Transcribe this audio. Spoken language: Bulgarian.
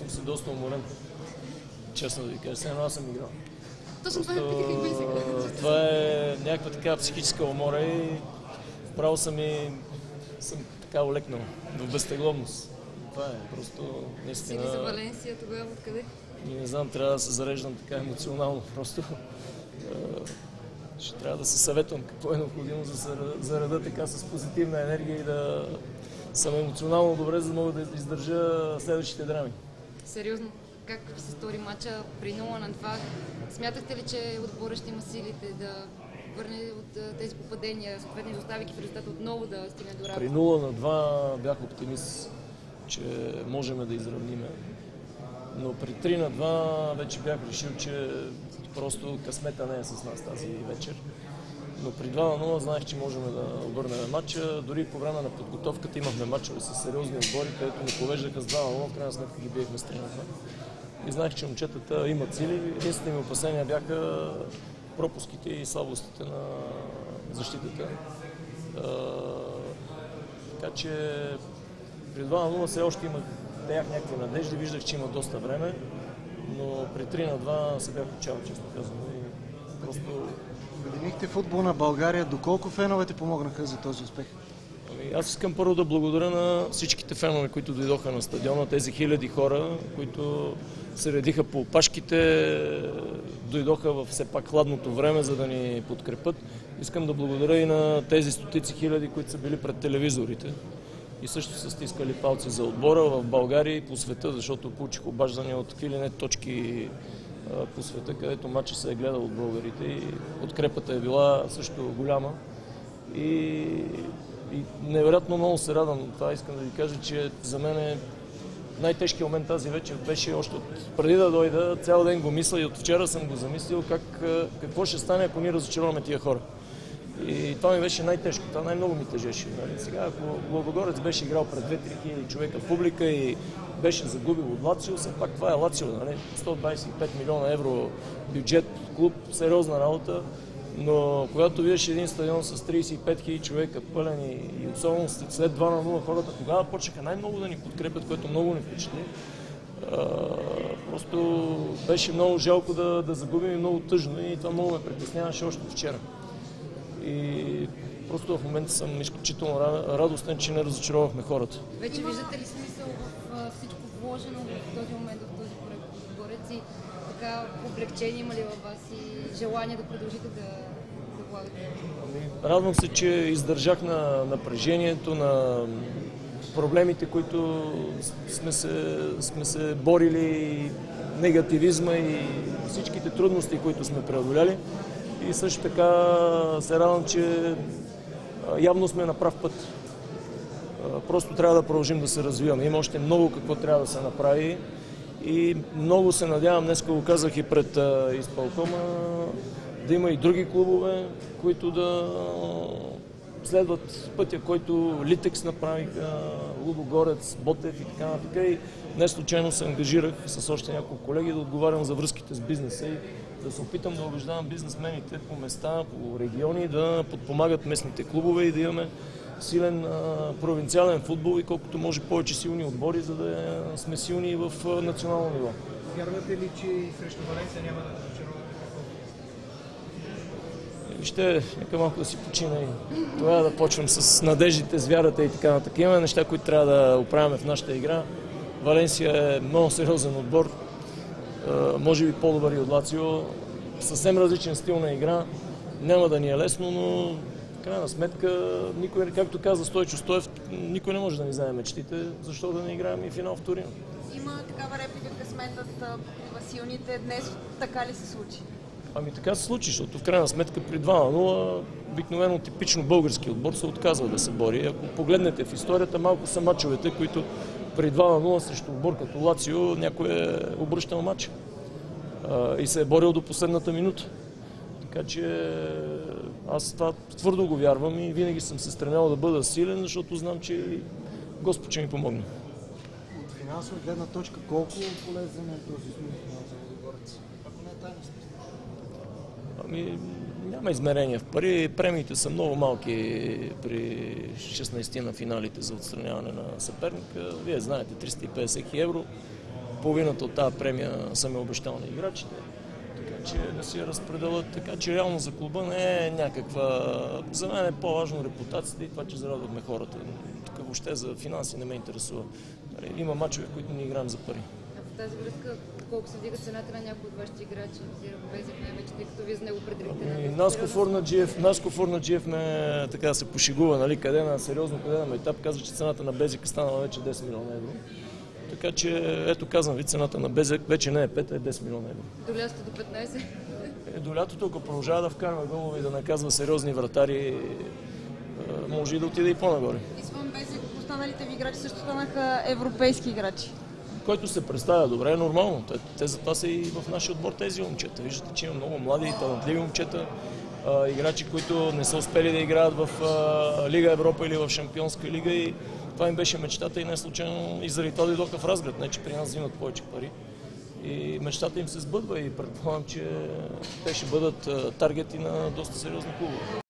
чувствах се доста уморен. Честно да ви кажа, все едно аз съм играл. Точно това питах и бе. Това е някаква така психическа умора и право съм така олекнал в безтегловност. Това е просто наистина... Сили за Валенсия тогава откъде? И не знам, трябва да се зареждам така емоционално. Просто ще трябва да се съветвам какво е необходимо за да се зареда така с позитивна енергия и да съм емоционално добре, за да мога да издържа следващите драми. Сериозно, как ви се стори матча при 0-2? Смятахте ли, че отборът ще има силите да върне от тези попадения, съответно изоставяйки в резултат отново да стигне до работа? При 0-2 бях оптимист, че можем да изравниме. Но при 3-2 вече бях решил, че просто късмета не е с нас тази вечер. Но при 2-0 знаех, че можем да обърнем матча. Дори по време на подготовката имахме матчове с сериозни отбори, където ни повеждаха с 2-0, в крайна сметка ги биехме с 3-2. И знаех, че момчетата имат сили. Единствените ми опасения бяха пропуските и слабостите на защитата. Така че при 2-0 все още имах някакви надежди, виждах, че има доста време, но при 3-2 се бях отчаял, честно казвам. Просто... Обединихте футбол на България. Доколко феновете помогнаха за този успех? Аз искам първо да благодаря на всичките фенове, които дойдоха на стадиона, тези хиляди хора, които се редиха по опашките, дойдоха в все пак хладното време, за да ни подкрепят. Искам да благодаря и на тези стотици хиляди, които са били пред телевизорите и също са стискали палци за отбора в България и по света, защото получих обаждания от какви ли не точки по света, където матча се е гледал от българите и подкрепата е била също голяма. И невероятно много се радвам. Това искам да ви кажа, че за мен е най-тежкият момент тази вечер беше още преди да дойда, цял ден го мисля и от вчера съм го замислил какво ще стане, ако ние разочароваме тия хора. И това ми беше най-тежко, това най-много ми тежеше. Нали? Сега, ако Лудогорец беше играл пред 2-3 хиляди човека публика и беше загубил от Лацио, все пак това е Лацио, нали? 125 милиона евро бюджет, клуб, сериозна работа. Но когато видиш един стадион с 35 хиляди човека пълен и особено след 2-0 хората, тогава почнаха най-много да ни подкрепят, което много ни впечатли. Просто беше много жалко да загубим и много тъжно и това много ме притесняваше още вчера. И просто в момента съм изключително радостен, че не разочаровахме хората. Вече виждате ли смисъл в всичко вложено в този момент, в този проект Лудогорец и така облегчение има ли във вас и желание да продължите да влагате? Радвам се, че издържах на напрежението, на проблемите, които сме се борили, негативизма и всичките трудности, които сме преодоляли. И също така се радвам, че явно сме на прав път. Просто трябва да продължим да се развиваме. Има още много какво трябва да се направи и много се надявам, днес го казах и пред изпълкома, да има и други клубове, които да следват пътя, който Литекс направиха, Лудогорец, Ботев и така нататък. И не случайно се ангажирах с още няколко колеги да отговарям за връзките с бизнеса и да се опитам да убеждавам бизнесмените по места, по региони, да подпомагат местните клубове и да имаме силен провинциален футбол и колкото може повече силни отбори, за да сме силни в национално ниво. Вярвате ли, че и срещу Валенсия няма да разочаровате? Вижте, нека малко да си почина и тогава да почвам с надеждите, с вярата и така нататък. Има неща, които трябва да оправяме в нашата игра. Валенсия е много сериозен отбор, може би по-добър и от Лацио. Съвсем различен стил на игра. Няма да ни е лесно, но в крайна сметка, никой, както каза Стойчо Стоев, никой не може да ни вземе мечтите, защо да не играем и финал в Турин. Има такава реплика, късметът покрива силните. Днес така ли се случи? Ами така се случи, защото в крайна сметка при 2-0 обикновено типично български отбор се отказва да се бори. Ако погледнете в историята, малко са мачовете, които при 2-0 срещу отбор като Лацио някой е обръщал матча и се е борил до последната минута. Така че аз това твърдо го вярвам и винаги съм се стремял да бъда силен, защото знам, че Господ ще ми помогне. От финансова гледна точка, колко полезен е този финал за Лудогорец? Ако не е тайна? Ами, няма измерения в пари. Премиите са много малки при 16 на финалите за отстраняване на съперника. Вие знаете, 350 000 евро. половината от тази премия съм е обещал на играчите. Така че да си я разпределят. Така че реално за клуба не е някаква... За мен е по-важно репутацията и това, че зарадвахме хората. Тук въобще за финанси не ме интересува. Има мачове, в които не играем за пари. В тази връзка, колко се вдига цената на някои от вашите играчи, Безек най-вече, тъй като вие за него определихте? Наско Фурнаджиев ме така се пошегува, нали, къде на сериозно, къде на майтап, казва, че цената на Безек е станала вече 10 милиона евро. Така че, ето казвам ви, цената на Безек вече не е 5, а е 10 милиона евро. До лятото до 15? До лятото, ако продължава да вкарва голове и да наказва сериозни вратари, може и да отиде и по-нагоре. Извън Безек, останалите ви играчи също станаха европейски играчи. Който се представя добре, е нормално. Те затова са и в нашия отбор тези момчета. Виждате, че има много млади и талантливи момчета, играчи, които не са успели да играят в Лига Европа или в Шампионска лига и това им беше мечтата и не случайно и заради това дойдоха в Разград, не че при нас взимат повече пари. И мечтата им се сбъдва и предполагам, че те ще бъдат таргети на доста сериозни клубове.